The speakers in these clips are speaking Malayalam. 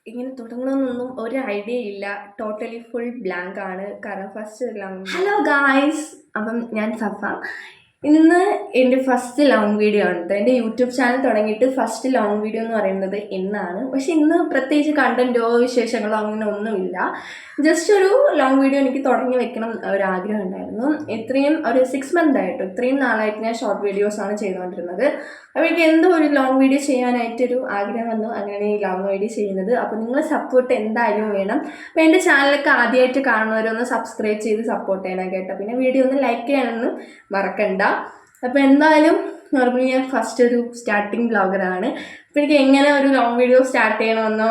ഇങ്ങനെ തുടങ്ങണമെന്നൊന്നും ഒരു ഐഡിയ ഇല്ല. ടോട്ടലി ഫുൾ ബ്ലാങ്ക് ആണ്. കാരണം ഫസ്റ്റ് ഹലോ ഗായ്സ്, അപ്പം ഞാൻ സഫ. ഇന്ന് എൻ്റെ ഫസ്റ്റ് ലോങ് വീഡിയോ ആണ്. എൻ്റെ യൂട്യൂബ് ചാനൽ തുടങ്ങിയിട്ട് ഫസ്റ്റ് ലോങ് വീഡിയോ എന്ന് പറയുന്നത് ഇന്നാണ്. പക്ഷെ ഇന്ന് പ്രത്യേകിച്ച് കണ്ടൻറ്റോ വിശേഷങ്ങളോ അങ്ങനെ ഒന്നുമില്ല. ജസ്റ്റ് ഒരു ലോങ് വീഡിയോ എനിക്ക് തുടങ്ങി വെക്കണം ഒരാഗ്രഹം ഉണ്ടായിരുന്നു. ഇത്രയും ഒരു 6 month ആയിട്ട്, ഇത്രയും നാളായിട്ട് ഞാൻ ഷോർട്ട് വീഡിയോസാണ് ചെയ്തുകൊണ്ടിരുന്നത്. അപ്പോൾ എനിക്ക് എന്തോ ഒരു ലോങ് വീഡിയോ ചെയ്യാനായിട്ടൊരു ആഗ്രഹം വന്നു. അങ്ങനെയാണ് ഈ ലോങ് വീഡിയോ ചെയ്യുന്നത്. അപ്പോൾ നിങ്ങളെ സപ്പോർട്ട് എന്തായാലും വേണം. അപ്പോൾ എൻ്റെ ചാനലൊക്കെ ആദ്യമായിട്ട് കാണുന്നവരൊന്ന് സബ്സ്ക്രൈബ് ചെയ്ത് സപ്പോർട്ട് ചെയ്യണം കേട്ടോ. പിന്നെ വീഡിയോ ഒന്ന് ലൈക്ക് ചെയ്യാനൊന്നും മറക്കണ്ട. അപ്പോൾ എന്തായാലും നോർമലി ഞാൻ ഫസ്റ്റ് ഒരു സ്റ്റാർട്ടിങ് ബ്ലോഗറാണ്. അപ്പോൾ എനിക്ക് എങ്ങനെ ഒരു ലോങ് വീഡിയോ സ്റ്റാർട്ട് ചെയ്യണമെന്നോ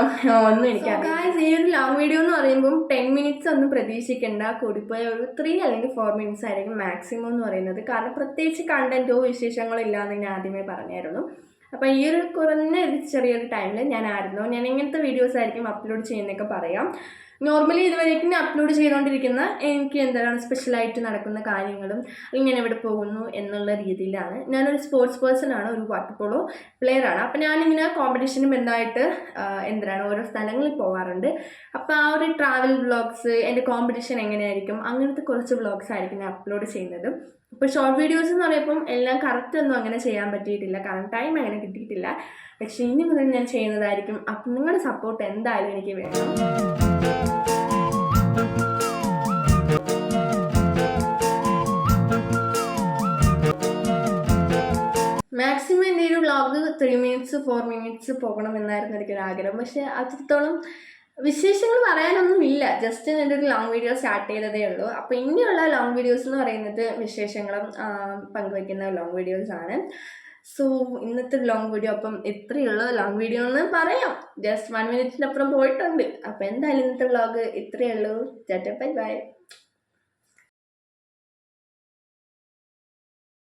ഒന്നും എനിക്കറിയാം. ഈ ഒരു ലോങ് വീഡിയോ എന്ന് പറയുമ്പം 10 minutes ഒന്നും പ്രതീക്ഷിക്കേണ്ട. കൂടിപ്പോയ ഒരു 3 അല്ലെങ്കിൽ 4 minutes ആയിരിക്കും മാക്സിമം എന്ന് പറയുന്നത്. കാരണം പ്രത്യേകിച്ച് കണ്ടൻറ്റോ വിശേഷങ്ങളോ ഇല്ലയെന്ന് ഞാൻ ആദ്യമേ പറഞ്ഞായിരുന്നു. അപ്പോൾ ഈ ഒരു കുറഞ്ഞ ഒരു ചെറിയൊരു ടൈമിൽ ഞാൻ ഇങ്ങനത്തെ വീഡിയോസ് ആയിരിക്കും അപ്ലോഡ് ചെയ്യുന്നതൊക്കെ പറയാം. നോർമലി ഇതുവരേക്കും ഞാൻ അപ്ലോഡ് ചെയ്തുകൊണ്ടിരിക്കുന്ന എനിക്ക് എന്താണ് സ്പെഷ്യലായിട്ട് നടക്കുന്ന കാര്യങ്ങളും അല്ലെങ്കിൽ ഞാൻ എവിടെ പോകുന്നു എന്നുള്ള രീതിയിലാണ്. ഞാനൊരു സ്പോർട്സ് പേഴ്സൺ ആണ്, ഒരു വാട്ടർ പോളോ പ്ലെയറാണ്. അപ്പോൾ ഞാനിങ്ങനെ കോമ്പറ്റീഷന് ബന്ധമായിട്ട് ഓരോ സ്ഥലങ്ങളിൽ പോകാറുണ്ട്. അപ്പോൾ ആ ഒരു ട്രാവൽ വ്ളോഗ്സ്, എൻ്റെ കോമ്പറ്റീഷൻ എങ്ങനെയായിരിക്കും, അങ്ങനത്തെ കുറച്ച് വ്ളോഗ്സ് ആയിരിക്കും ഞാൻ അപ്ലോഡ് ചെയ്യുന്നത്. ഇപ്പോൾ ഷോർട്ട് വീഡിയോസ് എന്ന് പറയുമ്പം എല്ലാം കറക്റ്റൊന്നും അങ്ങനെ ചെയ്യാൻ പറ്റിയിട്ടില്ല, കാരണം ടൈം അങ്ങനെ കിട്ടിയിട്ടില്ല. പക്ഷേ ഇനി മുതൽ ഞാൻ ചെയ്യുന്നതായിരിക്കും. അപ്പം നിങ്ങളുടെ സപ്പോർട്ട് എന്തായാലും എനിക്ക് വേണം. മാക്സിമം എൻ്റെ ഒരു വ്ളോഗ് 3 minutes 4 minutes പോകണമെന്നായിരുന്നു എനിക്കൊരു ആഗ്രഹം. പക്ഷേ അത്രത്തോളം വിശേഷങ്ങൾ പറയാനൊന്നും ഇല്ല. ജസ്റ്റ് എൻ്റെ ഒരു ലോങ് വീഡിയോ സ്റ്റാർട്ട് ചെയ്തതേ ഉള്ളൂ. അപ്പോൾ ഇനിയുള്ള ലോങ് വീഡിയോസ് എന്ന് പറയുന്നത് വിശേഷങ്ങളും പങ്കുവയ്ക്കുന്ന ലോങ് വീഡിയോസ് ആണ്. സോ ഇന്നത്തെ ലോങ് വീഡിയോ അപ്പം ഇത്രയുള്ള ലോങ് വീഡിയോ എന്ന് പറയാം. ജസ്റ്റ് 1 minute പോയിട്ടുണ്ട്. അപ്പോൾ എന്തായാലും ഇന്നത്തെ വ്ളോഗ് ഇത്രയേ ഉള്ളൂ. Bye bye.